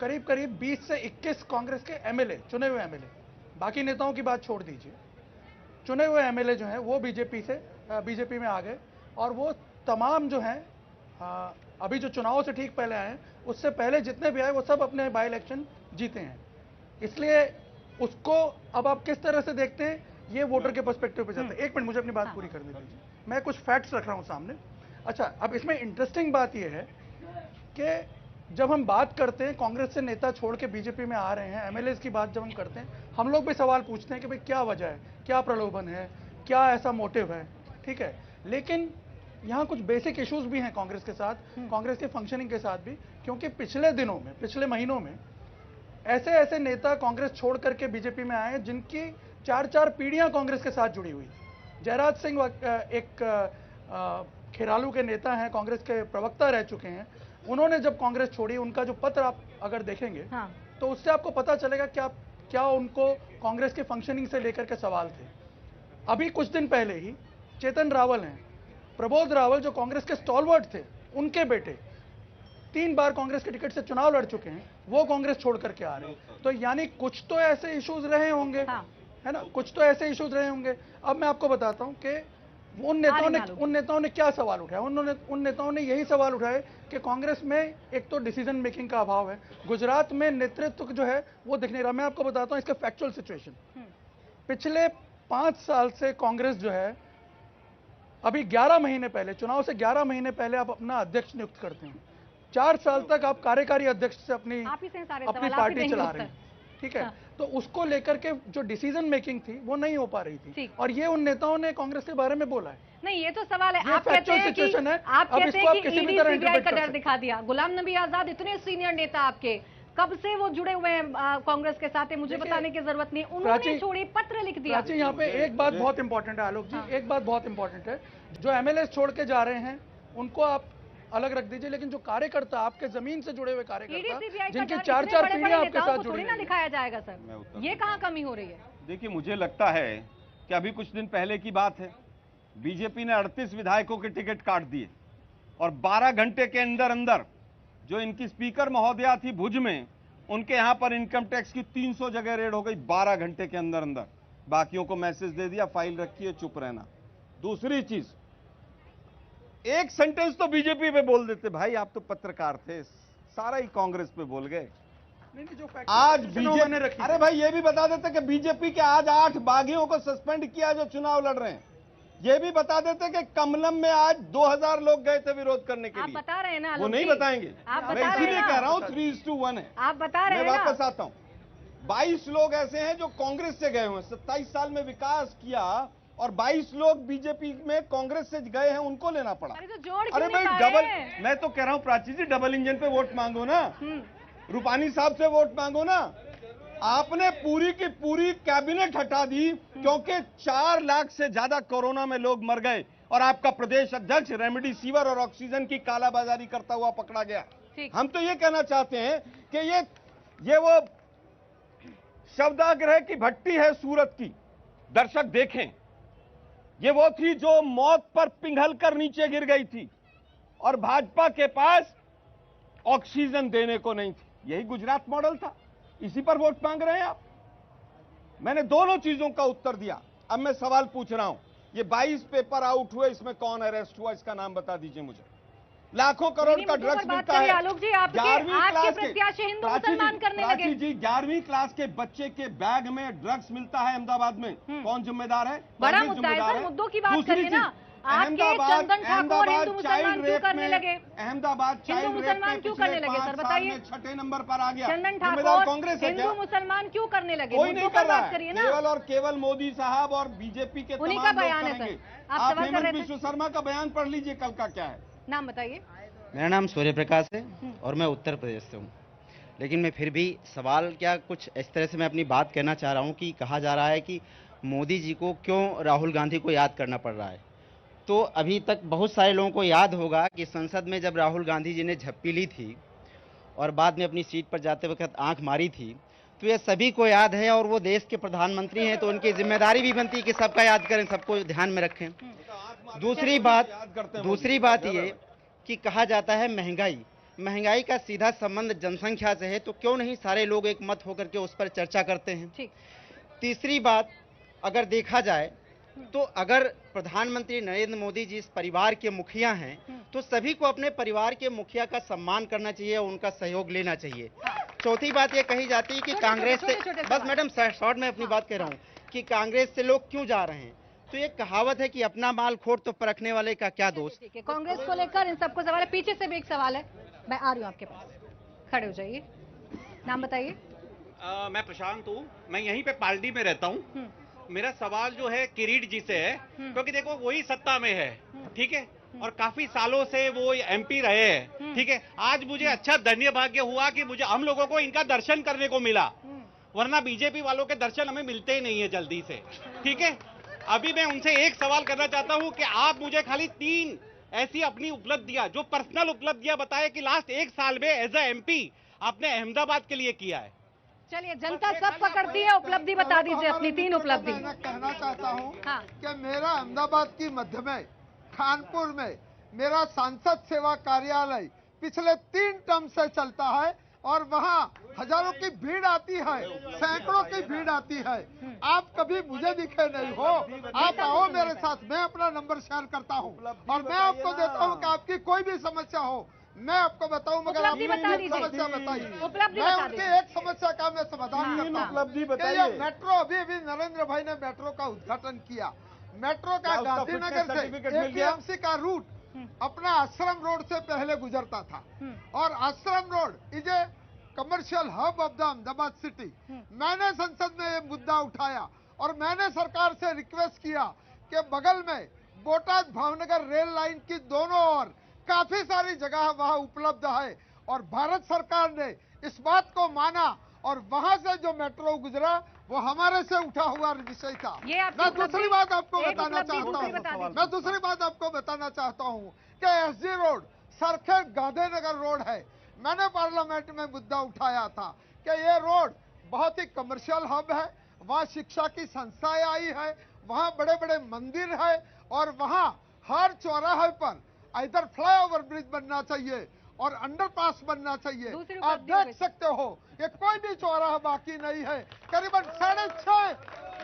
करीब करीब 20 से 21 कांग्रेस के एमएलए, चुने हुए एमएलए, बाकी नेताओं की बात छोड़ दीजिए, चुने हुए एमएलए जो हैं वो बीजेपी में आ गए। और वो तमाम जो हैं, अभी जो चुनाव से ठीक पहले आए, उससे पहले जितने भी आए वो सब अपने बाई इलेक्शन जीते हैं। इसलिए उसको अब आप किस तरह से देखते हैं, ये वोटर के पर्सपेक्टिव पे जाता है। एक मिनट, मुझे अपनी बात पूरी करने दीजिए, मैं कुछ फैक्ट्स रख रहा हूं सामने। अच्छा, अब इसमें इंटरेस्टिंग बात यह है कि जब हम बात करते हैं कांग्रेस से नेता छोड़ के बीजेपी में आ रहे हैं, एमएलए की बात जब हम करते हैं, हम लोग भी सवाल पूछते हैं कि भाई क्या वजह है, क्या प्रलोभन है, क्या ऐसा मोटिव है, ठीक है। लेकिन यहाँ कुछ बेसिक इश्यूज भी हैं कांग्रेस के साथ, कांग्रेस के फंक्शनिंग के साथ भी, क्योंकि पिछले दिनों में, पिछले महीनों में ऐसे ऐसे नेता कांग्रेस छोड़ करके बीजेपी में आए जिनकी 4-4 पीढ़ियां कांग्रेस के साथ जुड़ी हुई। जयराज सिंह एक खेरालू के नेता हैं, कांग्रेस के प्रवक्ता रह चुके हैं। उन्होंने जब कांग्रेस छोड़ी, उनका जो पत्र आप अगर देखेंगे तो उससे आपको पता चलेगा क्या उनको कांग्रेस के फंक्शनिंग से लेकर के सवाल थे। अभी कुछ दिन पहले ही चेतन रावल हैं, प्रबोध रावल जो कांग्रेस के स्टॉलवर्ट थे, उनके बेटे 3 बार कांग्रेस के टिकट से चुनाव लड़ चुके हैं, वो कांग्रेस छोड़ करके आ रहे हैं। तो यानी कुछ तो ऐसे इश्यूज रहे होंगे, है ना, कुछ तो ऐसे इश्यूज रहे होंगे। अब मैं आपको बताता हूं कि उन नेताओं ने क्या सवाल उठाया। उन नेताओं ने यही सवाल उठाए कि कांग्रेस में एक तो डिसीजन मेकिंग का अभाव है, गुजरात में नेतृत्व जो है वो दिख नहीं रहा। मैं आपको बताता हूं इसका फैक्चुअल सिचुएशन। पिछले 5 साल से कांग्रेस जो है, अभी 11 महीने पहले, चुनाव से 11 महीने पहले आप अपना अध्यक्ष नियुक्त करते हैं। 4 साल तक आप कार्यकारी अध्यक्ष से अपनी पार्टी चला रहे हैं, ठीक है। तो उसको लेकर के जो डिसीजन मेकिंग थी वो नहीं हो पा रही थी, और ये उन नेताओं ने कांग्रेस के बारे में बोला है। नहीं, ये तो सवाल है। आप कहते हैं कि ईडी सीबीआई का डर दिखा दिया। गुलाम नबी आजाद इतने सीनियर नेता आपके, कब से वो जुड़े हुए हैं कांग्रेस के साथ, मुझे बताने की जरूरत नहीं, उन्होंने छोड़ी, पत्र लिख दिया। यहाँ पे एक बात बहुत इंपॉर्टेंट है आलोक जी, एक बात बहुत इंपॉर्टेंट है। जो एमएलए छोड़ के जा रहे हैं उनको आप अलग रख दीजिए, लेकिन जो कार्यकर्ता, आपके जमीन से जुड़े हुए कार्यकर्ता, जिनकी 4-4 पीढ़ियां आपके साथ जुड़ी हैं, दिखाया जाएगा सर, ये कहाँ कमी हो रही है? देखिए, मुझे लगता है कि अभी कुछ दिन पहले की बात है, बीजेपी ने 38 विधायकों के टिकट काट दिए और 12 घंटे के अंदर अंदर जो इनकी स्पीकर महोदया थी भुज में, उनके यहां पर इनकम टैक्स की 300 जगह रेड हो गई 12 घंटे के अंदर अंदर। बाकियों को मैसेज दे दिया, फाइल रखिए, चुप रहना। दूसरी चीज, एक सेंटेंस तो बीजेपी पे बोल देते, भाई आप तो पत्रकार थे, सारा ही कांग्रेस पे बोल गए। आज बीजेपी, अरे भाई ये भी बता देते कि बीजेपी के आज 8 बागियों को सस्पेंड किया जो चुनाव लड़ रहे हैं। ये भी बता देते कि कमलम में आज 2000 लोग गए थे विरोध करने के लिए। आप बता रहे हैं ना, वो नहीं बताएंगे। मैं इसीलिए कह रहा हूँ 3:1 है। आप बता रहे हैं। मैं वापस आता हूँ। 22 लोग ऐसे हैं जो कांग्रेस से गए हुए, 27 साल में विकास किया, और 22 लोग बीजेपी में कांग्रेस से गए हैं, उनको लेना पड़ा। अरे भाई डबल, मैं तो कह रहा हूँ प्राची जी, डबल इंजन पे वोट मांगो ना, रूपानी साहब से वोट मांगो ना। आपने पूरी की पूरी कैबिनेट हटा दी क्योंकि 4 लाख से ज्यादा कोरोना में लोग मर गए, और आपका प्रदेश अध्यक्ष रेमडेसिविर और ऑक्सीजन की कालाबाजारी करता हुआ पकड़ा गया। हम तो ये कहना चाहते हैं कि ये वो शवदाह की भट्टी है सूरत की, दर्शक देखें, ये वो थी जो मौत पर पिघल कर नीचे गिर गई थी, और भाजपा के पास ऑक्सीजन देने को नहीं थी। यही गुजरात मॉडल था, इसी पर वोट मांग रहे हैं आप। मैंने दोनों चीजों का उत्तर दिया। अब मैं सवाल पूछ रहा हूं, ये 22 पेपर आउट हुए, इसमें कौन अरेस्ट हुआ, इसका नाम बता दीजिए मुझे। लाखों करोड़ का ड्रग्स मिलता है। 11वीं क्लास के हिंदू मुसलमान करने लगे जी, 11वीं क्लास के बच्चे के बैग में ड्रग्स मिलता है अहमदाबाद में, कौन जिम्मेदार है? बड़ा मुद्दा है सर, मुद्दों की बात करिए ना। चंदन ठाकुर हिंदू मुसलमान क्यों करने लगे? अहमदाबाद हिंदू मुसलमान क्यों करने लगे सर, बताइए। 6ठे नंबर पर आ गया। चंदन ठाकुर कांग्रेस हिंदू मुसलमान क्यों करने लगे? कोई नहीं कर रहा है, केवल और केवल मोदी साहब और बीजेपी के उन्हीं का बयान है सर। आप हेमंत विश्व शर्मा का बयान पढ़ लीजिए, कल का क्या है। नाम बताइए। मेरा नाम सूर्य प्रकाश है और मैं उत्तर प्रदेश से हूँ, लेकिन मैं फिर भी सवाल क्या कुछ इस तरह से मैं अपनी बात कहना चाह रहा हूँ कि कहा जा रहा है कि मोदी जी को क्यों राहुल गांधी को याद करना पड़ रहा है। तो अभी तक बहुत सारे लोगों को याद होगा कि संसद में जब राहुल गांधी जी ने झप्पी ली थी और बाद में अपनी सीट पर जाते वक्त आंख मारी थी, तो ये सभी को याद है, और वो देश के प्रधानमंत्री हैं तो उनकी जिम्मेदारी भी बनती है कि सबका याद करें, सबको ध्यान में रखें। दूसरी बात ये कि कहा जाता है महंगाई का सीधा संबंध जनसंख्या से है, तो क्यों नहीं सारे लोग एक मत होकर के उस पर चर्चा करते हैं। तीसरी बात, अगर देखा जाए तो अगर प्रधानमंत्री नरेंद्र मोदी जी इस परिवार के मुखिया हैं, तो सभी को अपने परिवार के मुखिया का सम्मान करना चाहिए और उनका सहयोग लेना चाहिए। चौथी बात ये कही जाती है कि कांग्रेस से, बस मैडम शॉर्ट में अपनी बात कह रहा हूँ, कि कांग्रेस से लोग क्यों जा रहे हैं, तो ये कहावत है कि अपना माल खोट तो परखने वाले का क्या दोष। कांग्रेस को लेकर इन सबको सवाल है। पीछे से भी एक सवाल है, मैं आ रही हूँ आपके पास। खड़े हो जाइए, नाम बताइए। मैं प्रशांत हूँ, मैं यहीं पे पालडी में रहता हूँ। मेरा सवाल जो है किरीट जी से है, क्योंकि देखो वही सत्ता में है, ठीक है, और काफी सालों से वो एमपी रहे हैं, ठीक है। आज मुझे अच्छा धन्य भाग्य हुआ कि मुझे हम लोगों को इनका दर्शन करने को मिला, वरना बीजेपी वालों के दर्शन हमें मिलते ही नहीं है जल्दी से, ठीक है। अभी मैं उनसे एक सवाल करना चाहता हूँ कि आप मुझे खाली 3 ऐसी अपनी उपलब्धियां, जो पर्सनल उपलब्धियां बताए कि लास्ट 1 साल में एज ए एमपी आपने अहमदाबाद के लिए किया है। चलिए, जनता सब पकड़ती है, उपलब्धि बता दीजिए अपनी 3 उपलब्धि। मैं कहना चाहता हूँ हाँ। कि मेरा अहमदाबाद की मध्य में खानपुर में मेरा सांसद सेवा कार्यालय पिछले 3 टर्म से चलता है और वहाँ हजारों की भीड़ आती है, सैकड़ों की भीड़ आती है। आप कभी मुझे दिखे नहीं हो, आप आओ मेरे साथ, मैं अपना नंबर शेयर करता हूँ और मैं आपको देता हूँ कि आपकी कोई भी समस्या हो मैं आपको बताऊं, मगर आप समस्या बताइए, मैं उनकी एक समस्या का मैं समाधान करता हूं। उपलब्धि कि ये मेट्रो अभी नरेंद्र भाई ने मेट्रो का उद्घाटन किया। मेट्रो का गांधीनगर से एपीएमसी का रूट अपना आश्रम रोड से पहले गुजरता था और आश्रम road is a commercial hub of the Ahmedabad city. मैंने संसद में ये मुद्दा उठाया और मैंने सरकार से रिक्वेस्ट किया कि बगल में बोटाद भावनगर रेल लाइन की दोनों ओर काफी सारी जगह वहां उपलब्ध है और भारत सरकार ने इस बात को माना और वहां से जो मेट्रो गुजरा वो हमारे से उठा हुआ विषय था। मैं दूसरी बात आपको बताना चाहता हूँ कि एसजी रोड सरखेड़ गांधीनगर रोड है। मैंने पार्लियामेंट में मुद्दा उठाया था कि ये रोड बहुत ही कमर्शियल हब है, वहाँ शिक्षा की संस्थाएं आई है, वहाँ बड़े बड़े मंदिर है और वहाँ हर चौराहे पर इधर फ्लाईओवर ब्रिज बनना चाहिए और अंडरपास बनना चाहिए। आप देख सकते हो ये कोई भी चौराहा बाकी नहीं है, करीबन 6.5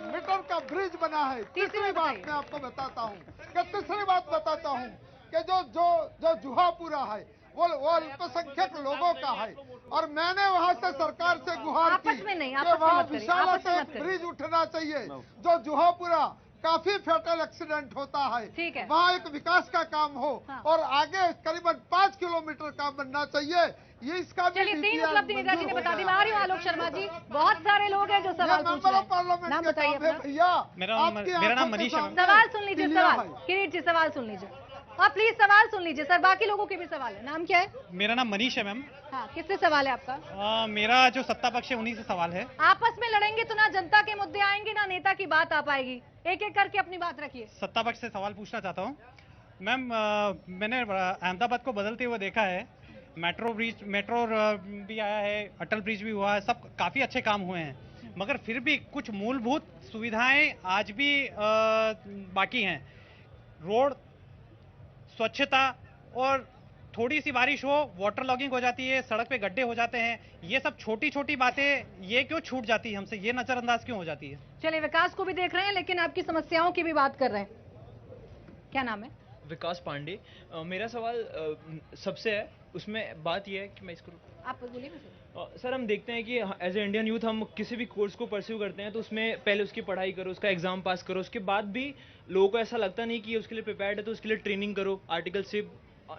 मीटर का ब्रिज बना है। तीसरी बात मैं आपको बताता हूँ कि जो जुहापुरा है वो अल्पसंख्यक लोगों का है और मैंने वहाँ से सरकार से गुहार की कि वहाँ विशाल से ब्रिज उठना चाहिए। जो जुहापुरा काफी फेटल एक्सीडेंट होता है, वहाँ एक विकास का काम हो और आगे करीबन 5 किलोमीटर का बनना चाहिए। ये इसका भी 3 उपलब्धि नेताजी ने बता दी। मैं आ रही हूँ आलोक शर्मा जी, बहुत सारे लोग हैं जो सवाल पूछ रहे हैं। नाम बताइए भैया। मेरा नाम मनीष है। सवाल सुन लीजिए, सवाल किरीट जी सवाल सुन लीजिए और प्लीज सवाल सुन लीजिए सर, बाकी लोगों के भी सवाल है। नाम क्या है? मेरा नाम मनीष है मैम। हाँ, किससे सवाल है आपका? मेरा जो सत्ता पक्ष है उन्हीं से सवाल है। आपस में लड़ेंगे तो ना जनता के मुद्दे आएंगे ना नेता की बात आ पाएगी। एक एक करके अपनी बात रखिए। सत्ता पक्ष से सवाल पूछना चाहता हूँ मैम। मैंने अहमदाबाद को बदलते हुए देखा है, मेट्रो भी आया है, अटल ब्रिज भी हुआ है, सब काफी अच्छे काम हुए हैं, मगर फिर भी कुछ मूलभूत सुविधाएं आज भी बाकी हैं। रोड, स्वच्छता और थोड़ी सी बारिश हो वाटर लॉगिंग हो जाती है, सड़क पे गड्ढे हो जाते हैं, ये सब छोटी छोटी बातें ये क्यों छूट जाती है हमसे, ये नजरअंदाज क्यों हो जाती है? चलिए, विकास को भी देख रहे हैं लेकिन आपकी समस्याओं की भी बात कर रहे हैं। क्या नाम है? विकास पांडे। मेरा सवाल सबसे है, उसमें बात यह है कि मैं इसको आप बोलिए ना सर। हम देखते हैं कि एज ए इंडियन यूथ हम किसी भी कोर्स को परस्यू करते हैं तो उसमें पहले उसकी पढ़ाई करो, उसका एग्जाम पास करो, उसके बाद भी लोगों को ऐसा लगता नहीं कि उसके लिए प्रिपेयर्ड है तो उसके लिए ट्रेनिंग करो, आर्टिकलशिप,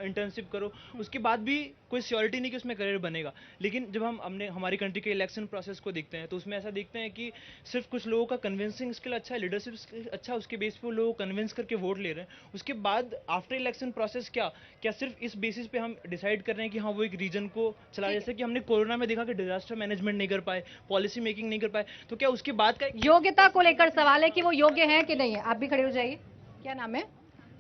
इंटर्नशिप करो, उसके बाद भी कोई श्योरिटी नहीं कि उसमें करियर बनेगा। लेकिन जब हम हमारी कंट्री के इलेक्शन प्रोसेस को देखते हैं तो उसमें ऐसा देखते हैं कि सिर्फ कुछ लोगों का कन्विंसिंग स्किल अच्छा है, लीडरशिप स्किल अच्छा, उसके बेस पे वो लोग कन्विंस करके वोट ले रहे हैं। उसके बाद आफ्टर इलेक्शन प्रोसेस क्या सिर्फ इस बेसिस पे हम डिसाइड कर रहे हैं कि हाँ वो एक रीजन को चला, जैसे कि हमने कोरोना में देखा कि डिजास्टर मैनेजमेंट नहीं कर पाए, पॉलिसी मेकिंग नहीं कर पाए, तो क्या उसके बाद का योग्यता को लेकर सवाल है कि वो योग्य है कि नहीं है? आप भी खड़े हो जाइए। क्या नाम है?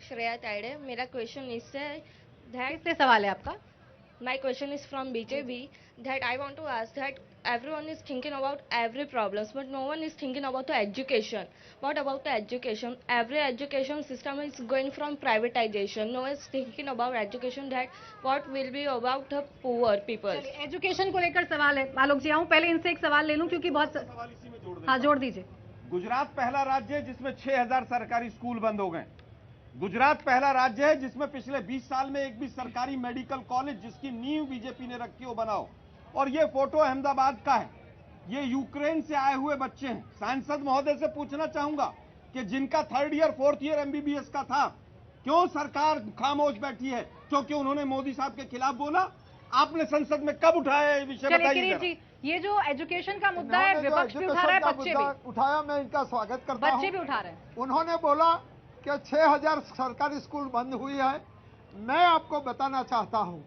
श्रेया ताइडे। मेरा क्वेश्चन इससे किससे सवाल है आपका? My question is from BJP that I want to ask that everyone is thinking about every problems but no one is thinking about the education. What about the education? Every education system is going from privatization. No one is thinking about education that what will be about the poor people. Education को लेकर सवाल है। आलोक जी आऊं, पहले इनसे एक सवाल ले लूं क्योंकि बहुत हाँ जोड़ दीजिए। गुजरात पहला राज्य है जिसमें 6000 सरकारी स्कूल बंद हो गए। गुजरात पहला राज्य है जिसमें पिछले 20 साल में एक भी सरकारी मेडिकल कॉलेज जिसकी नींव बीजेपी ने रखी हो बनाओ। और ये फोटो अहमदाबाद का है, ये यूक्रेन से आए हुए बच्चे हैं। सांसद महोदय से पूछना चाहूंगा कि जिनका 3rd year 4th year MBBS का था, क्यों सरकार खामोश बैठी है? क्योंकि उन्होंने मोदी साहब के खिलाफ बोला? आपने संसद में कब उठाया ये विषय? चलिए बताइए किरीट जरा। जी, ये जो एजुकेशन का मुद्दा है विपक्ष भी उठा रहा है, बच्चे भी उठाया, मैं इनका स्वागत करता हूं। बच्चे भी उठा रहे हैं। उन्होंने बोला कि 6000 सरकारी स्कूल बंद हुई है। मैं आपको बताना चाहता हूं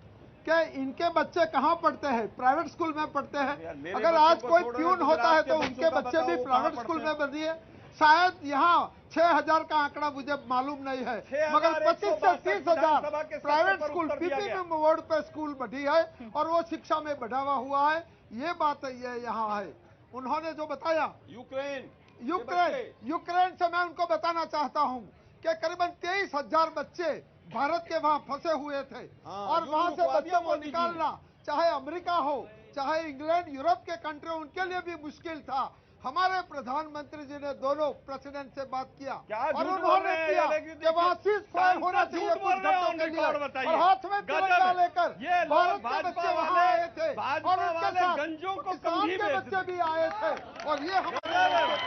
कि इनके बच्चे कहां पढ़ते हैं? प्राइवेट स्कूल में पढ़ते हैं। अगर आज कोई प्यून होता है तो उनके बच्चे भी प्राइवेट स्कूल में बनिए। शायद यहाँ 6000 का आंकड़ा मुझे मालूम नहीं है, मगर 25 से 30,000 प्राइवेट स्कूल पीपीपी बोर्ड पे स्कूल बढ़ी है और वो शिक्षा में बढ़ावा हुआ है। ये बात ये यहाँ है। उन्होंने जो बताया यूक्रेन से मैं उनको बताना चाहता हूँ कि करीबन 23,000 बच्चे भारत के वहाँ फंसे हुए थे और वहाँ से बच्चों को निकालना, चाहे अमेरिका हो चाहे इंग्लैंड, यूरोप के कंट्री, उनके लिए भी मुश्किल था। हमारे प्रधानमंत्री जी ने दोनों प्रेसिडेंट से बात किया और उन्होंने किया कि वहाँ सीज फायर होना चाहिए कुछ घंटों के लिए, और हाथ में तिरंगा लेकर भारत के बच्चे वहाँ आए थे और उनके साथ पाकिस्तान के बच्चे भी आए थे। और ये हमारे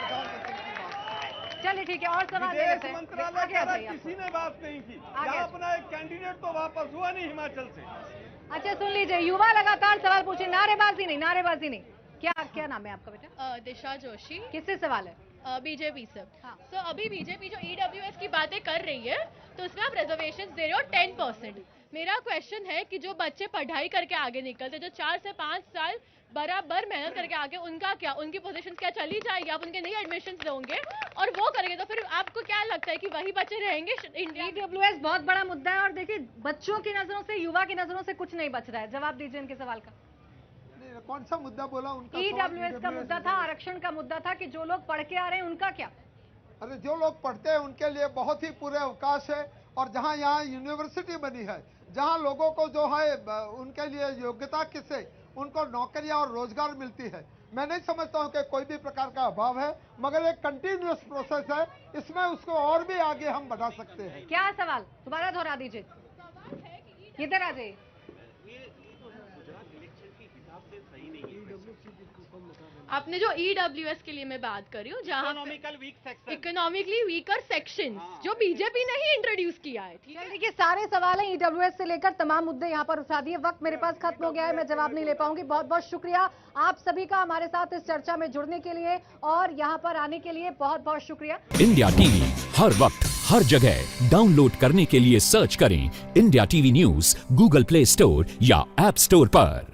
चलिए ठीक है, और सवाल विदेश मंत्रालय का किसी ने बात नहीं की। यहाँ अपना एक कैंडिडेट तो वापस हुआ नहीं हिमाचल से। अच्छा सुन लीजिए, युवा लगातार सवाल पूछे, नारेबाजी नहीं। क्या नाम है आपका बेटा? दिशा जोशी। किससे सवाल है? बीजेपी से। तो अभी बीजेपी जो ईडब्ल्यूएस की बातें कर रही है तो उसमें आप रिजर्वेशन दे रहे हो 10%। मेरा क्वेश्चन है कि जो बच्चे पढ़ाई करके आगे निकलते, जो 4 से 5 साल बराबर मेहनत करके आगे, उनका क्या, उनकी पोजीशन क्या चली जाएगी? आप उनके नए एडमिशन दोगे और वो करेंगे तो फिर आपको क्या लगता है कि वही बच्चे रहेंगे? ईडब्ल्यूएस बहुत बड़ा मुद्दा है और देखिए बच्चों की नजरों से, युवा की नजरों से कुछ नहीं बच रहा है। जवाब दीजिए इनके सवाल का। कौन सा मुद्दा बोला उनका? ईडब्ल्यूएस का मुद्दा था, आरक्षण का मुद्दा था कि जो लोग पढ़ के आ रहे हैं उनका क्या? अरे जो लोग पढ़ते हैं उनके लिए बहुत ही पूरे अवकाश है, और जहां यहाँ यूनिवर्सिटी बनी है, जहां लोगों को जो है उनके लिए योग्यता किसे, उनको नौकरियां और रोजगार मिलती है। मैं नहीं समझता हूं कि कोई भी प्रकार का अभाव है, मगर एक कंटिन्यूअस प्रोसेस है, इसमें उसको और भी आगे हम बढ़ा सकते हैं। क्या सवाल दोबारा दोहरा दीजिए, इधर आ जाइए। आपने जो ईडब्ल्यूएस के लिए मैं बात कर रही हूँ, जहाँ इकोनॉमिकली वीकर सेक्शन जो बीजेपी ने ही इंट्रोड्यूस किया है। ठीक है, देखिए सारे सवाल हैं ईडब्ल्यूएस से लेकर तमाम मुद्दे यहाँ पर उठा दिए। वक्त मेरे पास खत्म हो गया है, मैं जवाब नहीं ले पाऊंगी। बहुत बहुत शुक्रिया आप सभी का हमारे साथ इस चर्चा में जुड़ने के लिए और यहाँ पर आने के लिए बहुत बहुत शुक्रिया। इंडिया टीवी हर वक्त हर जगह डाउनलोड करने के लिए सर्च करें India TV news Google play store या ऐप स्टोर पर।